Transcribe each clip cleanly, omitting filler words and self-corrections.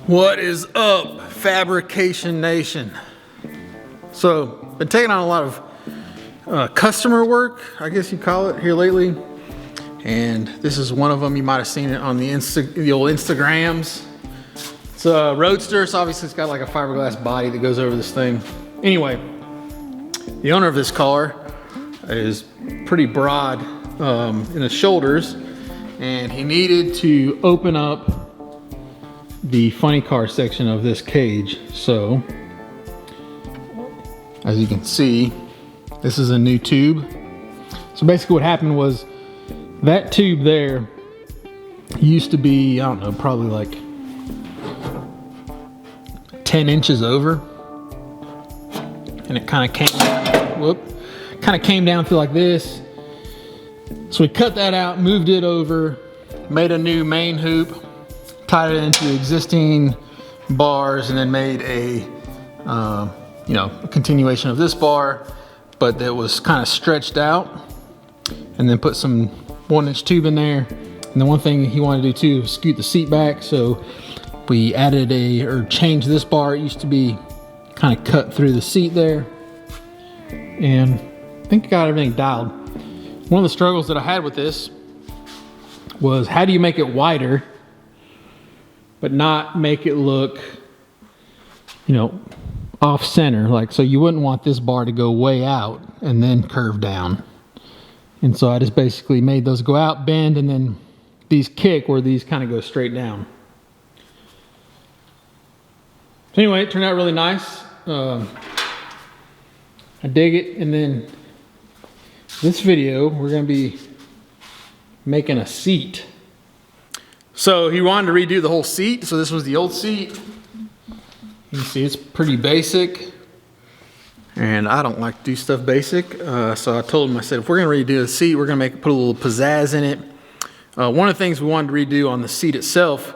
What is up, Fabrication Nation? So, been taking on a lot of customer work, I guess you call it, here lately. And this is one of them. You might have seen it on the old Instagrams. It's a Roadster, so obviously it's got like a fiberglass body that goes over this thing. Anyway, the owner of this car is pretty broad in the shoulders, and he needed to open up the funny car section of this cage. So as you can see, this is a new tube. So basically what happened was that tube there used to be, I don't know, probably like 10 inches over, and it kind of came down through like this. So we cut that out, moved it over, made a new main hoop, tied it into existing bars, and then made a a continuation of this bar, but that was kind of stretched out, and then put some 1-inch tube in there. And the one thing he wanted to do too was scoot the seat back, so we added changed this bar. It used to be kind of cut through the seat there, and I think I got everything dialed. One of the struggles that I had with this was, how do you make it wider but not make it look, off center? Like, so you wouldn't want this bar to go way out and then curve down. And so I just basically made those go out, bend, and then these kick where these kind of go straight down. So anyway, it turned out really nice. I dig it. And then this video, we're going to be making a seat. So he wanted to redo the whole seat. So this was the old seat. You can see it's pretty basic, and I don't like to do stuff basic. So I told him, I said, if we're going to redo the seat, we're going to put a little pizzazz in it. One of the things we wanted to redo on the seat itself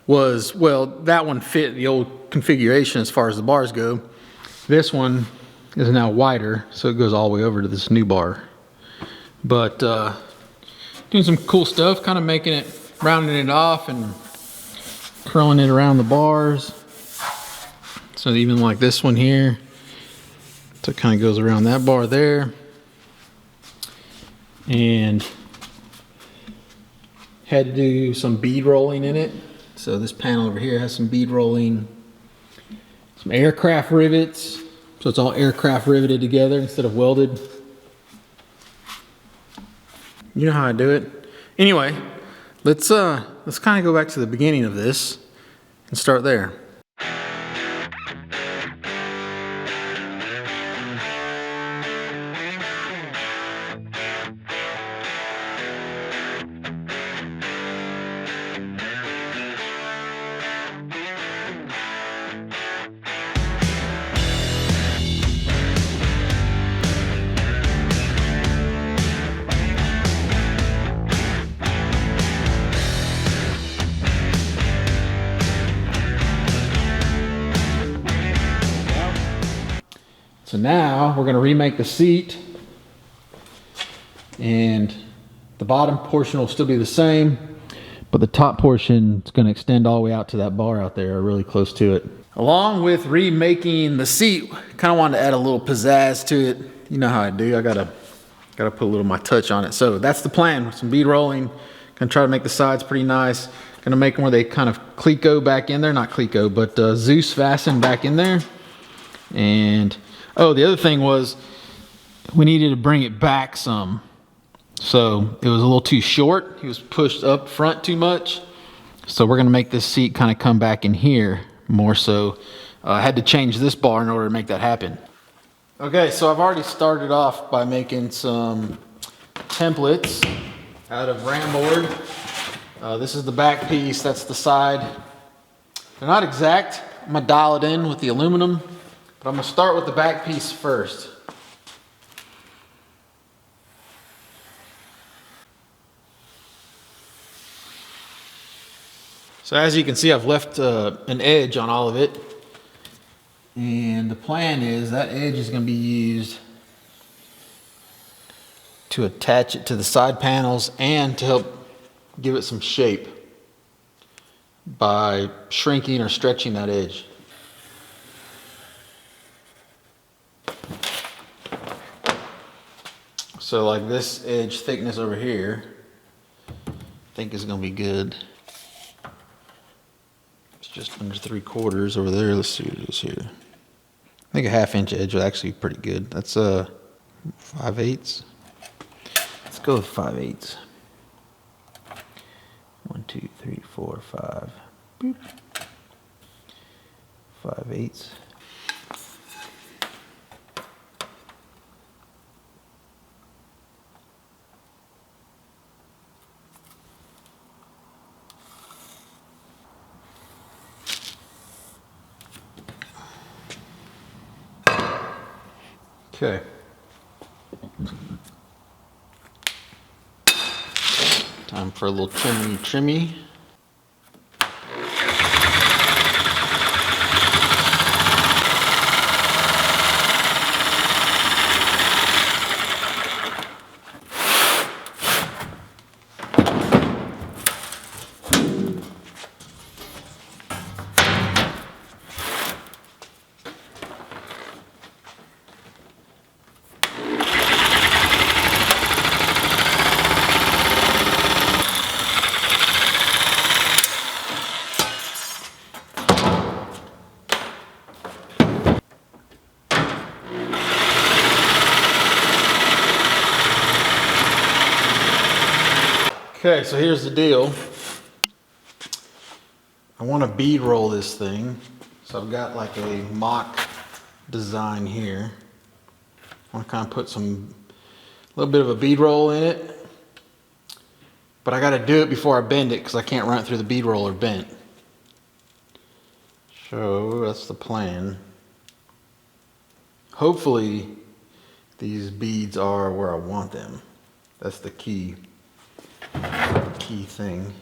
was, well, that one fit the old configuration as far as the bars go. This one is now wider, so it goes all the way over to this new bar. But doing some cool stuff, kind of making it, rounding it off and curling it around the bars. So even like this one here, so it kind of goes around that bar there. And had to do some bead rolling in it. So this panel over here has some bead rolling, some aircraft rivets. So it's all aircraft riveted together instead of welded. You know how I do it. Anyway, let's kind of go back to the beginning of this and start there. So now we're going to remake the seat, and the bottom portion will still be the same, but the top portion is going to extend all the way out to that bar out there, or really close to it. Along with remaking the seat, kind of wanted to add a little pizzazz to it. You know how I do. I gotta put a little of my touch on it. So that's the plan. With some bead rolling, gonna try to make the sides pretty nice. Gonna make them where they kind of cleco back in there, not cleco, but Zeus fasten back in there. And oh, the other thing was we needed to bring it back some. So it was a little too short. He was pushed up front too much. So we're gonna make this seat kind of come back in here more. So I had to change this bar in order to make that happen. Okay, so I've already started off by making some templates out of ram board. This is the back piece, that's the side. They're not exact. I'm gonna dial it in with the aluminum. But I'm going to start with the back piece first. So as you can see, I've left an edge on all of it. And the plan is that edge is going to be used to attach it to the side panels and to help give it some shape. by shrinking or stretching that edge. So like this edge thickness over here, I think is gonna be good. It's just under 3/4 over there. Let's see what it is here. I think a 1/2 inch edge would actually be pretty good. That's 5/8. Let's go with 5/8. 1, 2, 3, 4, 5. Boop. 5/8. Okay. Time for a little trimmy. Okay, so here's the deal. I want to bead roll this thing. So I've got like a mock design here. I want to kind of put a little bit of a bead roll in it. But I got to do it before I bend it because I can't run it through the bead roller bent. So that's the plan. Hopefully these beads are where I want them. That's the key thing.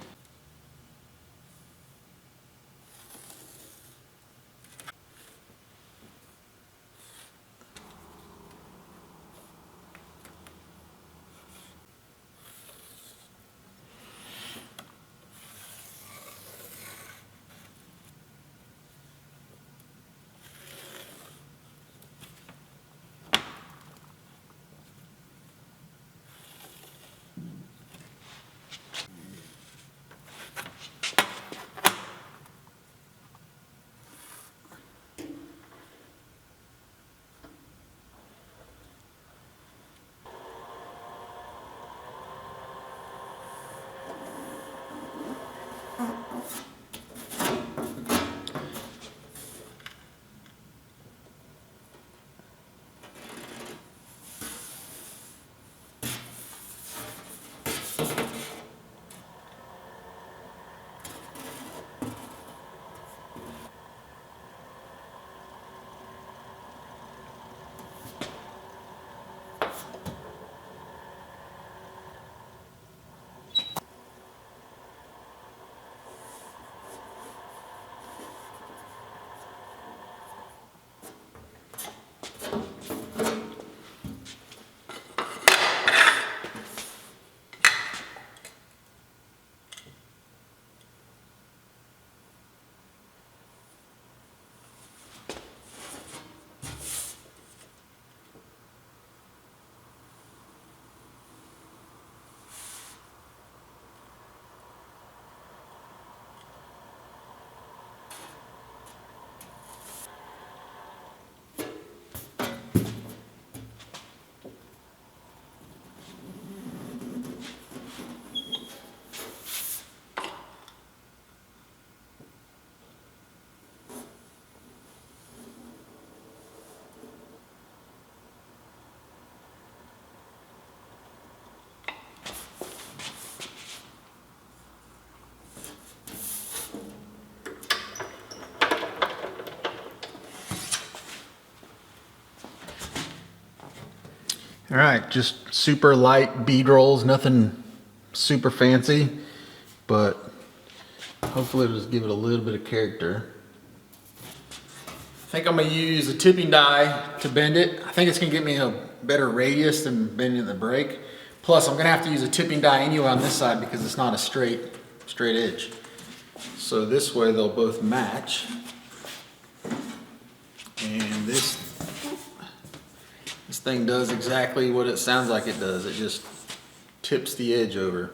All right, just super light bead rolls, nothing super fancy, but hopefully it'll just give it a little bit of character. I think I'm gonna use a tipping die to bend it. I think it's gonna give me a better radius than bending the brake. Plus I'm gonna have to use a tipping die anyway on this side because it's not a straight edge. So this way they'll both match. And this thing does exactly what it sounds like it does. It just tips the edge over.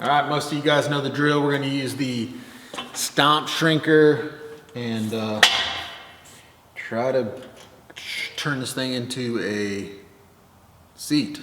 All right, most of you guys know the drill. We're going to use the stomp shrinker and try to turn this thing into a seat.